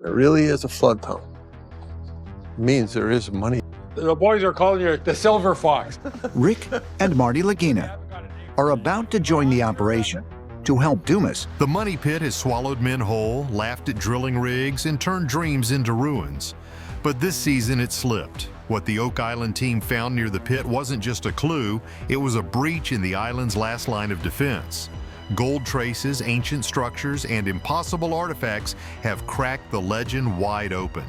It really is a flood tunnel. It means there is money. The boys are calling you the Silver Fox. Rick and Marty Lagina are about to join the operation to help Dumas. The money pit has swallowed men whole, laughed at drilling rigs, and turned dreams into ruins. But this season it slipped. What the Oak Island team found near the pit wasn't just a clue, it was a breach in the island's last line of defense. Gold traces, ancient structures, and impossible artifacts have cracked the legend wide open.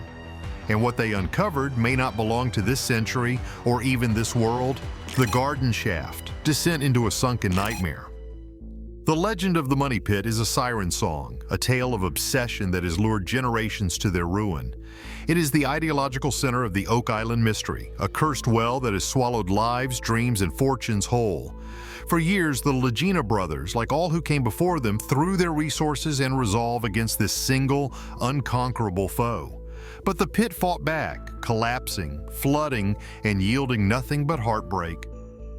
And what they uncovered may not belong to this century or even this world. The Garden Shaft, descent into a sunken nightmare. The legend of the Money Pit is a siren song, a tale of obsession that has lured generations to their ruin. It is the ideological center of the Oak Island mystery, a cursed well that has swallowed lives, dreams, and fortunes whole. For years, the Lagina brothers, like all who came before them, threw their resources and resolve against this single, unconquerable foe. But the pit fought back, collapsing, flooding, and yielding nothing but heartbreak.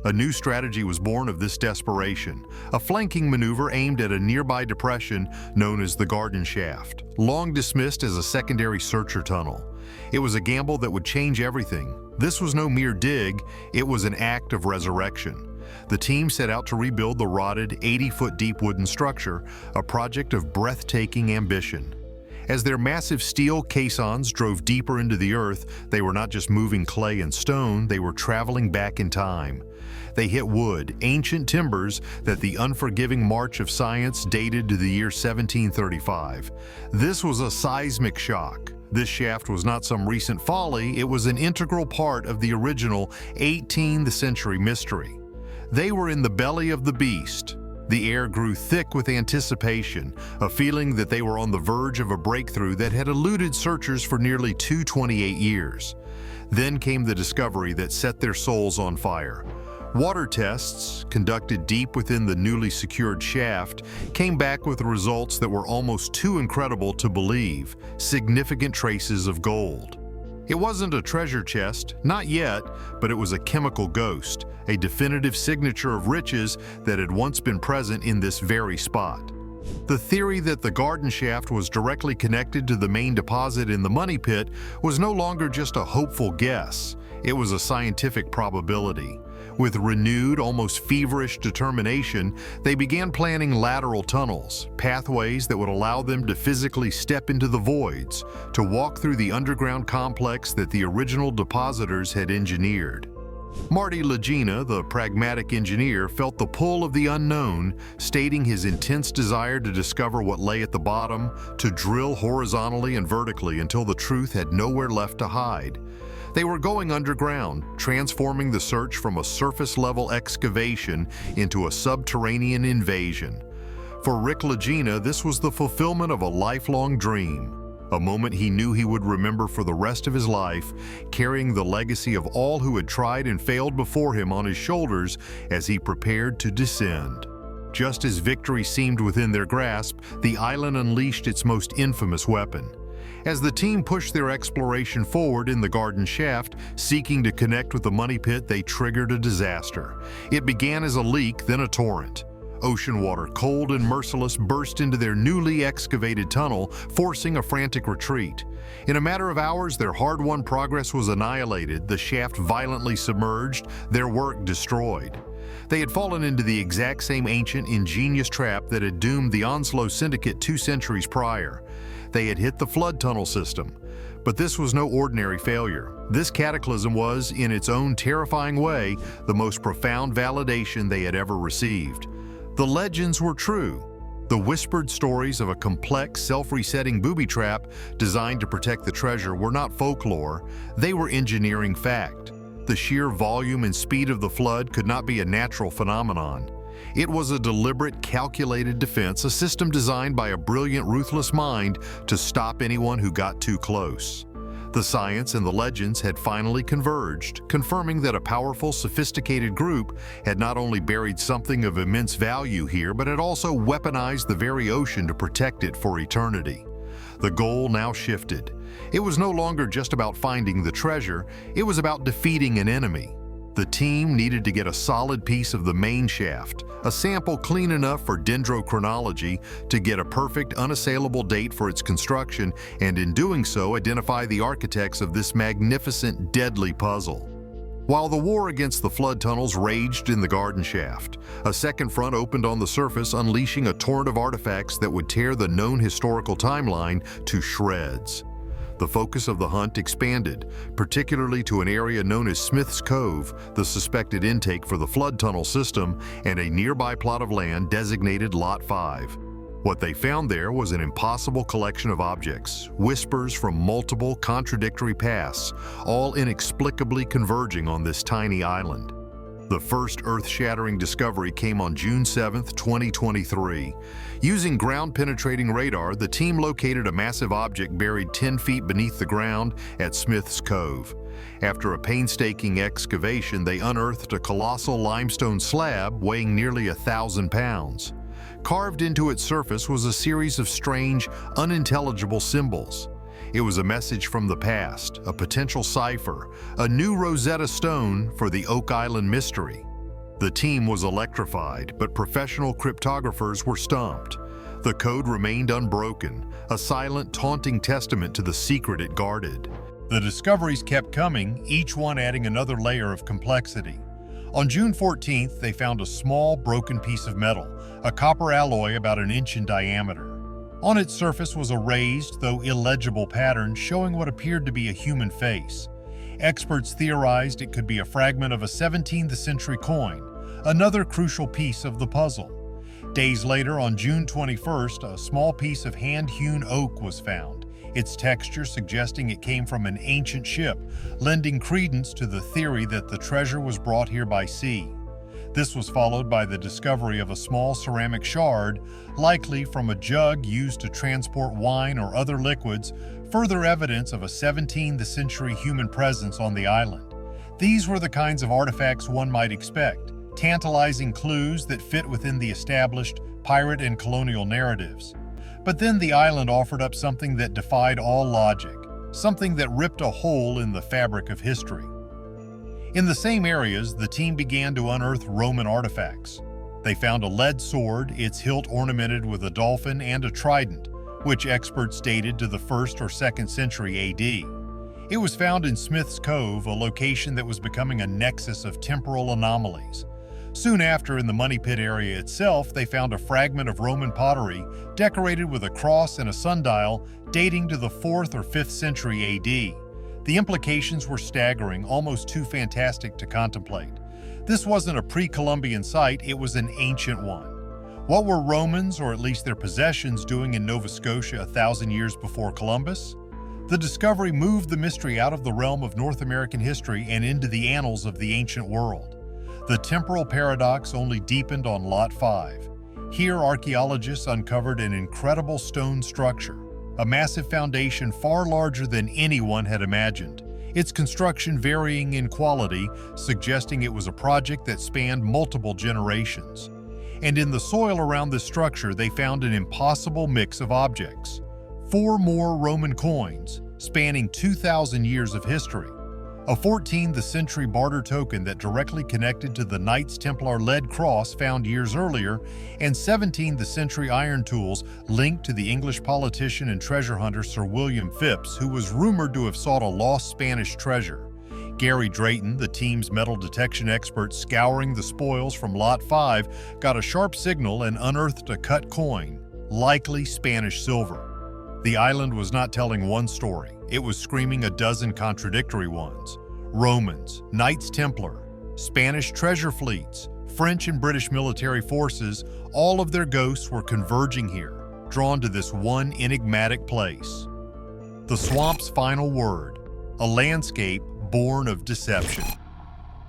A new strategy was born of this desperation, a flanking maneuver aimed at a nearby depression known as the Garden Shaft, long dismissed as a secondary searcher tunnel. It was a gamble that would change everything. This was no mere dig, it was an act of resurrection. The team set out to rebuild the rotted, 80-foot-deep wooden structure, a project of breathtaking ambition. As their massive steel caissons drove deeper into the earth, they were not just moving clay and stone, they were traveling back in time. They hit wood, ancient timbers that the unforgiving march of science dated to the year 1735. This was a seismic shock. This shaft was not some recent folly, it was an integral part of the original 18th century mystery. They were in the belly of the beast. The air grew thick with anticipation, a feeling that they were on the verge of a breakthrough that had eluded searchers for nearly 228 years. Then came the discovery that set their souls on fire. Water tests, conducted deep within the newly secured shaft, came back with results that were almost too incredible to believe: significant traces of gold. It wasn't a treasure chest, not yet, but it was a chemical ghost, a definitive signature of riches that had once been present in this very spot. The theory that the Garden Shaft was directly connected to the main deposit in the Money Pit was no longer just a hopeful guess, it was a scientific probability. With renewed, almost feverish determination, they began planning lateral tunnels, pathways that would allow them to physically step into the voids, to walk through the underground complex that the original depositors had engineered. Marty Lagina, the pragmatic engineer, felt the pull of the unknown, stating his intense desire to discover what lay at the bottom, to drill horizontally and vertically until the truth had nowhere left to hide. They were going underground, transforming the search from a surface-level excavation into a subterranean invasion. For Rick Lagina, this was the fulfillment of a lifelong dream, a moment he knew he would remember for the rest of his life, carrying the legacy of all who had tried and failed before him on his shoulders as he prepared to descend. Just as victory seemed within their grasp, the island unleashed its most infamous weapon. As the team pushed their exploration forward in the Garden Shaft, seeking to connect with the Money Pit, they triggered a disaster. It began as a leak, then a torrent. Ocean water, cold and merciless, burst into their newly excavated tunnel, forcing a frantic retreat. In a matter of hours, their hard-won progress was annihilated, the shaft violently submerged, their work destroyed. They had fallen into the exact same ancient, ingenious trap that had doomed the Onslow Syndicate 2 centuries prior. They had hit the flood tunnel system. But this was no ordinary failure. This cataclysm was, in its own terrifying way, the most profound validation they had ever received. The legends were true. The whispered stories of a complex, self-resetting booby trap designed to protect the treasure were not folklore, they were engineering fact. The sheer volume and speed of the flood could not be a natural phenomenon. It was a deliberate, calculated defense, a system designed by a brilliant, ruthless mind to stop anyone who got too close. The science and the legends had finally converged, confirming that a powerful, sophisticated group had not only buried something of immense value here, but had also weaponized the very ocean to protect it for eternity. The goal now shifted. It was no longer just about finding the treasure, it was about defeating an enemy. The team needed to get a solid piece of the main shaft, a sample clean enough for dendrochronology to get a perfect, unassailable date for its construction, and in doing so identify the architects of this magnificent, deadly puzzle. While the war against the flood tunnels raged in the garden shaft, a second front opened on the surface, unleashing a torrent of artifacts that would tear the known historical timeline to shreds. The focus of the hunt expanded, particularly to an area known as Smith's Cove, the suspected intake for the flood tunnel system, and a nearby plot of land designated Lot 5. What they found there was an impossible collection of objects, whispers from multiple contradictory pasts, all inexplicably converging on this tiny island. The first earth-shattering discovery came on June 7, 2023. Using ground-penetrating radar, the team located a massive object buried 10 feet beneath the ground at Smith's Cove. After a painstaking excavation, they unearthed a colossal limestone slab weighing nearly 1,000 pounds. Carved into its surface was a series of strange, unintelligible symbols. It was a message from the past, a potential cipher, a new Rosetta Stone for the Oak Island mystery. The team was electrified, but professional cryptographers were stumped. The code remained unbroken, a silent, taunting testament to the secret it guarded. The discoveries kept coming, each one adding another layer of complexity. On June 14th, they found a small, broken piece of metal, a copper alloy about an inch in diameter. On its surface was a raised, though illegible pattern showing what appeared to be a human face. Experts theorized it could be a fragment of a 17th century coin, another crucial piece of the puzzle. Days later, on June 21st, a small piece of hand-hewn oak was found, its texture suggesting it came from an ancient ship, lending credence to the theory that the treasure was brought here by sea. This was followed by the discovery of a small ceramic shard, likely from a jug used to transport wine or other liquids, further evidence of a 17th century human presence on the island. These were the kinds of artifacts one might expect, tantalizing clues that fit within the established pirate and colonial narratives. But then the island offered up something that defied all logic, something that ripped a hole in the fabric of history. In the same areas, the team began to unearth Roman artifacts. They found a lead sword, its hilt ornamented with a dolphin, and a trident, which experts dated to the 1st or 2nd century AD. It was found in Smith's Cove, a location that was becoming a nexus of temporal anomalies. Soon after, in the Money Pit area itself, they found a fragment of Roman pottery decorated with a cross and a sundial dating to the 4th or 5th century AD. The implications were staggering, almost too fantastic to contemplate. This wasn't a pre-Columbian site, it was an ancient one. What were Romans, or at least their possessions, doing in Nova Scotia 1,000 years before Columbus? The discovery moved the mystery out of the realm of North American history and into the annals of the ancient world. The temporal paradox only deepened on Lot 5. Here, archaeologists uncovered an incredible stone structure, a massive foundation far larger than anyone had imagined, its construction varying in quality, suggesting it was a project that spanned multiple generations. And in the soil around this structure, they found an impossible mix of objects. 4 more Roman coins, spanning 2,000 years of history. A 14th century barter token that directly connected to the Knights Templar lead cross found years earlier, and 17th century iron tools linked to the English politician and treasure hunter Sir William Phipps, who was rumored to have sought a lost Spanish treasure. Gary Drayton, the team's metal detection expert scouring the spoils from Lot 5, got a sharp signal and unearthed a cut coin, likely Spanish silver. The island was not telling one story. It was screaming a dozen contradictory ones. Romans, Knights Templar, Spanish treasure fleets, French and British military forces, all of their ghosts were converging here, drawn to this one enigmatic place. The swamp's final word, a landscape born of deception.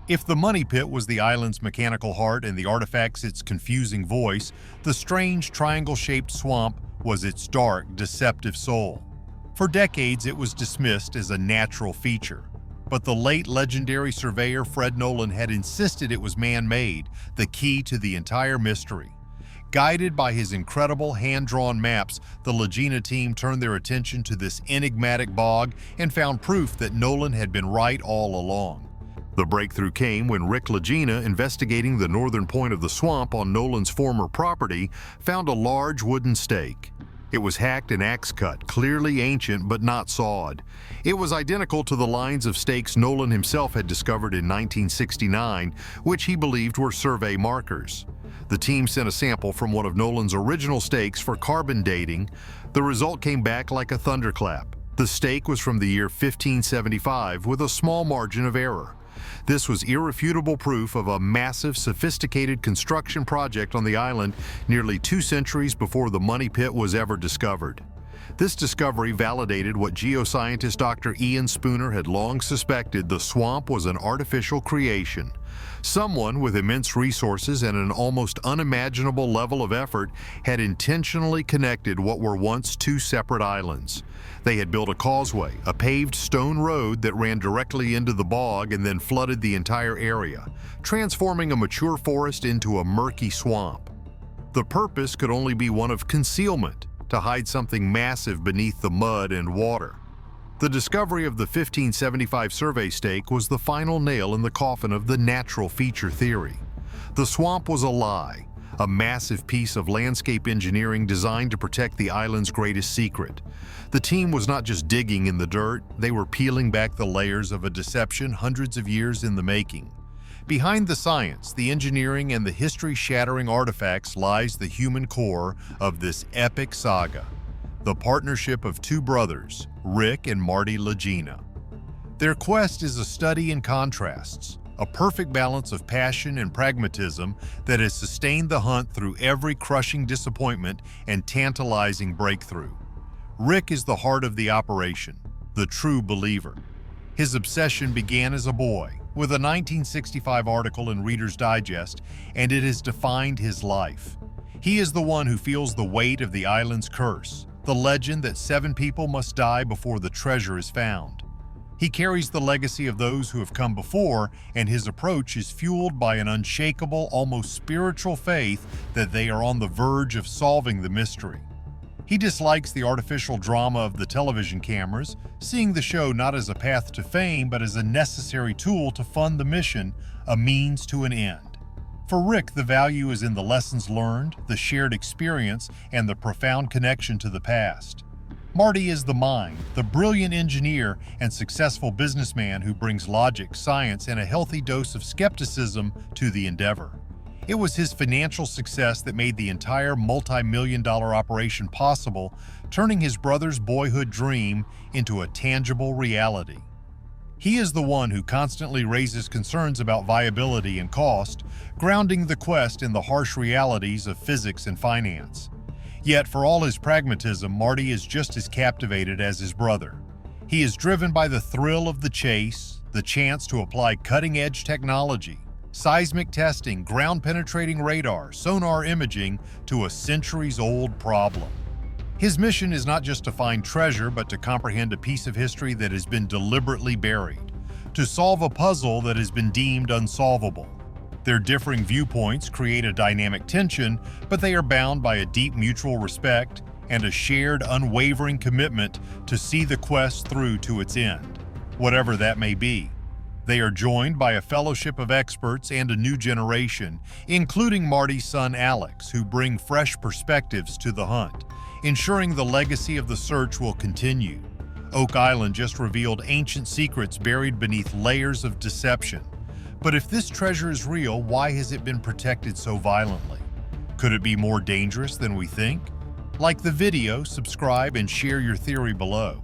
If the Money Pit was the island's mechanical heart and the artifacts its confusing voice, the strange triangle-shaped swamp was its dark, deceptive soul. For decades, it was dismissed as a natural feature, but the late legendary surveyor Fred Nolan had insisted it was man-made, the key to the entire mystery. Guided by his incredible hand-drawn maps, the Lagina team turned their attention to this enigmatic bog and found proof that Nolan had been right all along. The breakthrough came when Rick Lagina, investigating the northern point of the swamp on Nolan's former property, found a large wooden stake. It was hacked and axe-cut, clearly ancient but not sawed. It was identical to the lines of stakes Nolan himself had discovered in 1969, which he believed were survey markers. The team sent a sample from one of Nolan's original stakes for carbon dating. The result came back like a thunderclap. The stake was from the year 1575 with a small margin of error. This was irrefutable proof of a massive, sophisticated construction project on the island nearly 2 centuries before the money pit was ever discovered. This discovery validated what geoscientist Dr. Ian Spooner had long suspected: the swamp was an artificial creation. Someone with immense resources and an almost unimaginable level of effort had intentionally connected what were once 2 separate islands. They had built a causeway, a paved stone road that ran directly into the bog and then flooded the entire area, transforming a mature forest into a murky swamp. The purpose could only be one of concealment, to hide something massive beneath the mud and water. The discovery of the 1575 survey stake was the final nail in the coffin of the natural feature theory. The swamp was a lie, a massive piece of landscape engineering designed to protect the island's greatest secret. The team was not just digging in the dirt, they were peeling back the layers of a deception hundreds of years in the making. Behind the science, the engineering, and the history-shattering artifacts lies the human core of this epic saga: the partnership of 2 brothers, Rick and Marty Lagina. Their quest is a study in contrasts, a perfect balance of passion and pragmatism that has sustained the hunt through every crushing disappointment and tantalizing breakthrough. Rick is the heart of the operation, the true believer. His obsession began as a boy, with a 1965 article in Reader's Digest, and it has defined his life. He is the one who feels the weight of the island's curse, the legend that 7 people must die before the treasure is found. He carries the legacy of those who have come before, and his approach is fueled by an unshakable, almost spiritual faith that they are on the verge of solving the mystery. He dislikes the artificial drama of the television cameras, seeing the show not as a path to fame but as a necessary tool to fund the mission, a means to an end. For Rick, the value is in the lessons learned, the shared experience, and the profound connection to the past. Marty is the mind, the brilliant engineer and successful businessman who brings logic, science, and a healthy dose of skepticism to the endeavor. It was his financial success that made the entire multi-million-dollar operation possible, turning his brother's boyhood dream into a tangible reality. He is the one who constantly raises concerns about viability and cost, grounding the quest in the harsh realities of physics and finance. Yet, for all his pragmatism, Marty is just as captivated as his brother. He is driven by the thrill of the chase, the chance to apply cutting-edge technology, seismic testing, ground-penetrating radar, sonar imaging to a centuries-old problem. His mission is not just to find treasure, but to comprehend a piece of history that has been deliberately buried, to solve a puzzle that has been deemed unsolvable. Their differing viewpoints create a dynamic tension, but they are bound by a deep mutual respect and a shared, unwavering commitment to see the quest through to its end, whatever that may be. They are joined by a fellowship of experts and a new generation, including Marty's son Alex, who bring fresh perspectives to the hunt, ensuring the legacy of the search will continue. Oak Island just revealed ancient secrets buried beneath layers of deception. But if this treasure is real, why has it been protected so violently? Could it be more dangerous than we think? Like the video, subscribe, and share your theory below.